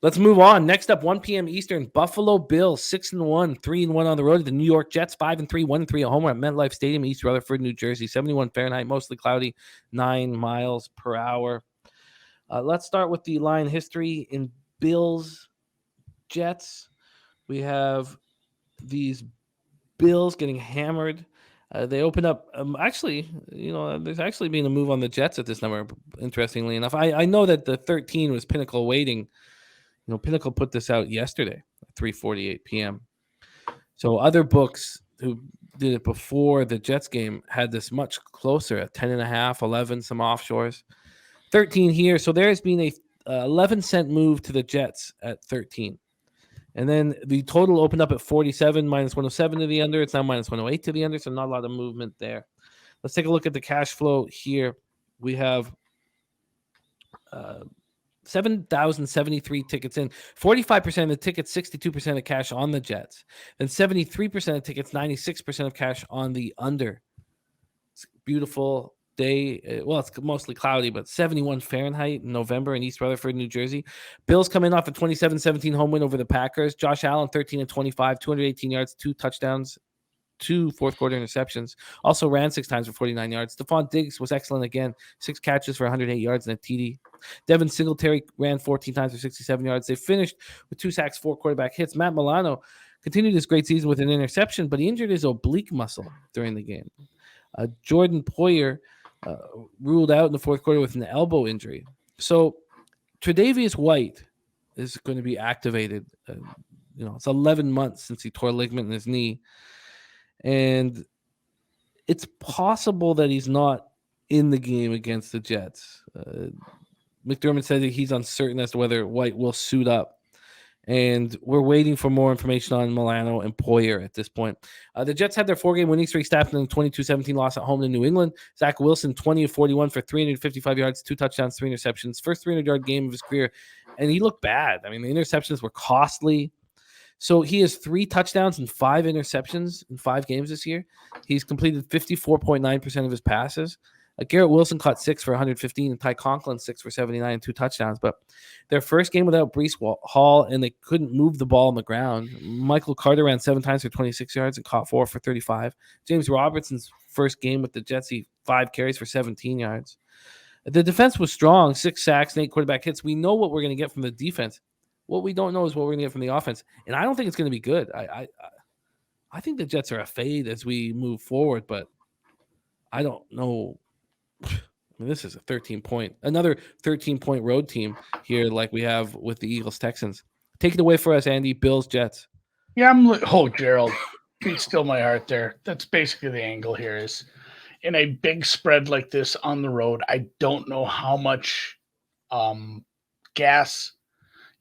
Let's move on. Next up, 1 p.m. Eastern, Buffalo Bills 6-1, 3-1 on the road. The New York Jets 5-3, 1-3 at home at MetLife Stadium, East Rutherford, New Jersey. 71 Fahrenheit, mostly cloudy, 9 miles per hour. Let's start with the line history in Bills Jets. We have these Bills getting hammered. They open up. There's actually been a move on the Jets at this number. Interestingly enough, I know that the 13 was Pinnacle waiting. Pinnacle put this out yesterday at 3:48 p.m. So other books who did it before the Jets game had this much closer at 10.5, 11, some offshores, 13 here. So there has been a 11-cent move to the Jets at 13. And then the total opened up at 47, minus 107 to the under. It's now minus 108 to the under, so not a lot of movement there. Let's take a look at the cash flow here. We have 7,073 tickets in. 45% of the tickets, 62% of cash on the Jets. And 73% of tickets, 96% of cash on the under. It's a beautiful day. Well, it's mostly cloudy, but 71 Fahrenheit in November in East Rutherford, New Jersey. Bills coming off a 27-17 home win over the Packers. Josh Allen, 13-25, 218 yards, 2 touchdowns, 2 fourth-quarter interceptions. Also ran 6 times for 49 yards. Stephon Diggs was excellent again. 6 catches for 108 yards and a TD. Devin Singletary ran 14 times for 67 yards. They finished with 2 sacks, 4 quarterback hits. Matt Milano continued his great season with an interception, but he injured his oblique muscle during the game. Jordan Poyer ruled out in the fourth quarter with an elbow injury. So Tre'Davious White is going to be activated. It's 11 months since he tore a ligament in his knee. And it's possible that he's not in the game against the Jets. McDermott said that he's uncertain as to whether White will suit up. And we're waiting for more information on Milano and Poyer at this point. The Jets had their 4-game winning streak stopped in a 22-17 loss at home to New England. Zach Wilson, 20-41 for 355 yards, 2 touchdowns, 3 interceptions. First 300-yard game of his career. And he looked bad. I mean, the interceptions were costly. So he has 3 touchdowns and 5 interceptions in 5 games this year. He's completed 54.9% of his passes. Garrett Wilson caught 6 for 115, and Ty Conklin 6 for 79 and 2 touchdowns. But their first game without Breece Hall, and they couldn't move the ball on the ground. Michael Carter ran 7 times for 26 yards and caught 4 for 35. James Robertson's first game with the Jets, he 5 carries for 17 yards. The defense was strong, 6 sacks and 8 quarterback hits. We know what we're going to get from the defense. What we don't know is what we're going to get from the offense. And I don't think it's going to be good. I think the Jets are a fade as we move forward, but I don't know. I mean, this is another 13-point road team here like we have with the Eagles-Texans. Take it away for us, Andy. Bills, Jets. Yeah, Gerald, beat still my heart there. That's basically the angle here is in a big spread like this on the road, I don't know how much gas,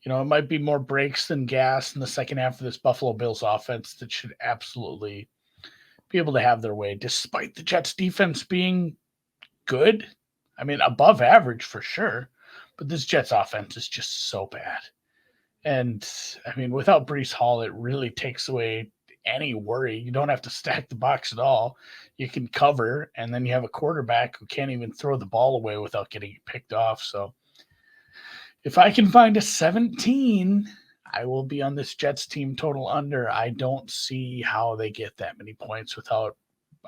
it might be more breaks than gas in the second half of this Buffalo Bills offense that should absolutely be able to have their way, despite the Jets defense being good. I mean, above average for sure, but this Jets offense is just so bad. And I mean, without Breece Hall, it really takes away any worry. You don't have to stack the box at all. You can cover, and then you have a quarterback who can't even throw the ball away without getting picked off. So if I can find a 17, I will be on this Jets team total under. I don't see how they get that many points without,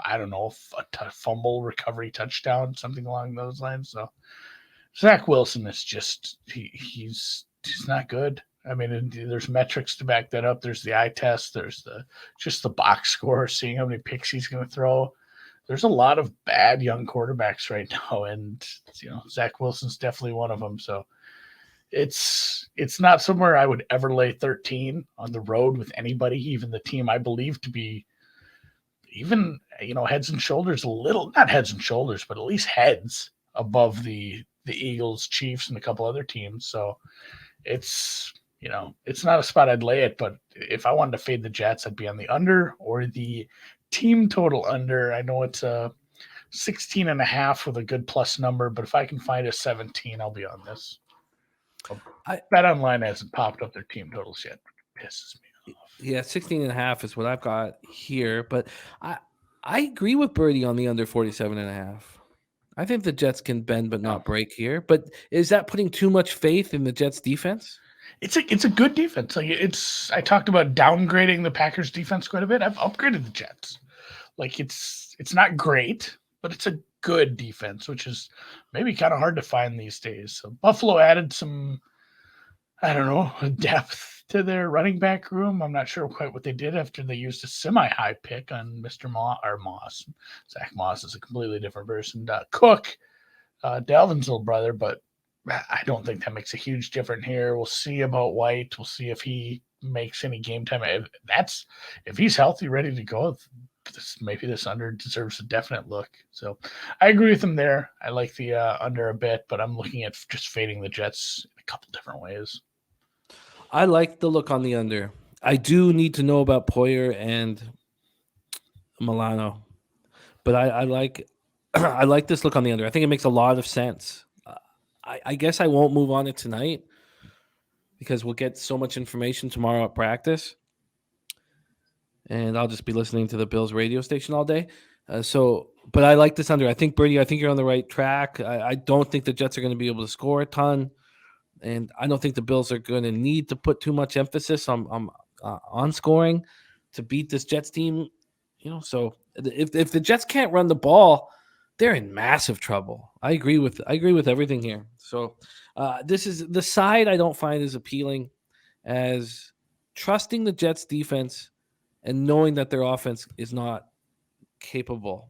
I don't know, a fumble recovery touchdown, something along those lines. So Zach Wilson is just, he's not good. I mean, there's metrics to back that up. There's the eye test. There's the box score, seeing how many picks he's going to throw. There's a lot of bad young quarterbacks right now, and Zach Wilson's definitely one of them. So it's not somewhere I would ever lay 13 on the road with anybody, even the team I believe to be even heads and shoulders not heads and shoulders, but at least heads above the Eagles, Chiefs, and a couple other teams. So it's not a spot I'd lay it, but if I wanted to fade the Jets, I'd be on the under or the team total under. I know it's a 16.5 with a good plus number, but if I can find a 17, I'll be on this. Bet Online hasn't popped up their team totals yet. It pisses me off. Yeah, 16.5 is what I've got here, but I agree with Birdie on the under 47.5. I think the Jets can bend but not break here. But is that putting too much faith in the Jets defense? It's a good defense. Like I talked about downgrading the Packers defense quite a bit. I've upgraded the Jets. Like it's not great, but it's a good defense, which is maybe kind of hard to find these days. So Buffalo added some, I don't know, depth to their running back room. I'm not sure quite what they did after they used a semi-high pick on Mr. Moss. Zach Moss is a completely different person. Cook, Dalvin's little brother, but I don't think that makes a huge difference here. We'll see about White. We'll see if he makes any game time. If he's healthy, ready to go, maybe this under deserves a definite look. So I agree with him there. I like the under a bit, but I'm looking at just fading the Jets in a couple different ways. I like the look on the under. I do need to know about Poyer and Milano, but I like I like this look on the under. I think it makes a lot of sense. I guess I won't move on it tonight because we'll get so much information tomorrow at practice, and I'll just be listening to the Bills radio station all day. But I like this under. I think, Birdie, I think you're on the right track. I don't think the Jets are going to be able to score a ton, and I don't think the Bills are going to need to put too much emphasis on scoring to beat this Jets team. So if the Jets can't run the ball, they're in massive trouble. I agree with everything here. So this is the side I don't find as appealing as trusting the Jets defense and knowing that their offense is not capable.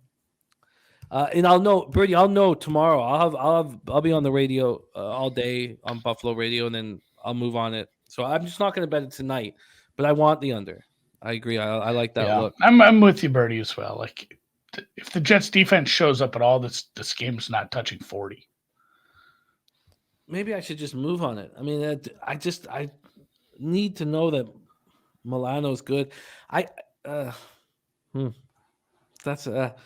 And I'll know, Birdie. I'll know tomorrow. I'll be on the radio all day on Buffalo radio, and then I'll move on it. So I'm just not going to bet it tonight, but I want the under. I agree. I like that look. I'm with you, Birdie, as well. Like if the Jets defense shows up at all, this game's not touching 40. Maybe I should just move on it. I mean, I need to know that Milano's good. That's but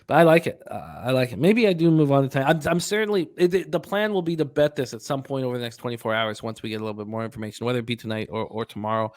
I like it. I like it. Maybe I do move on to time. I'm certainly the plan will be to bet this at some point over the next 24 hours once we get a little bit more information, whether it be tonight or tomorrow.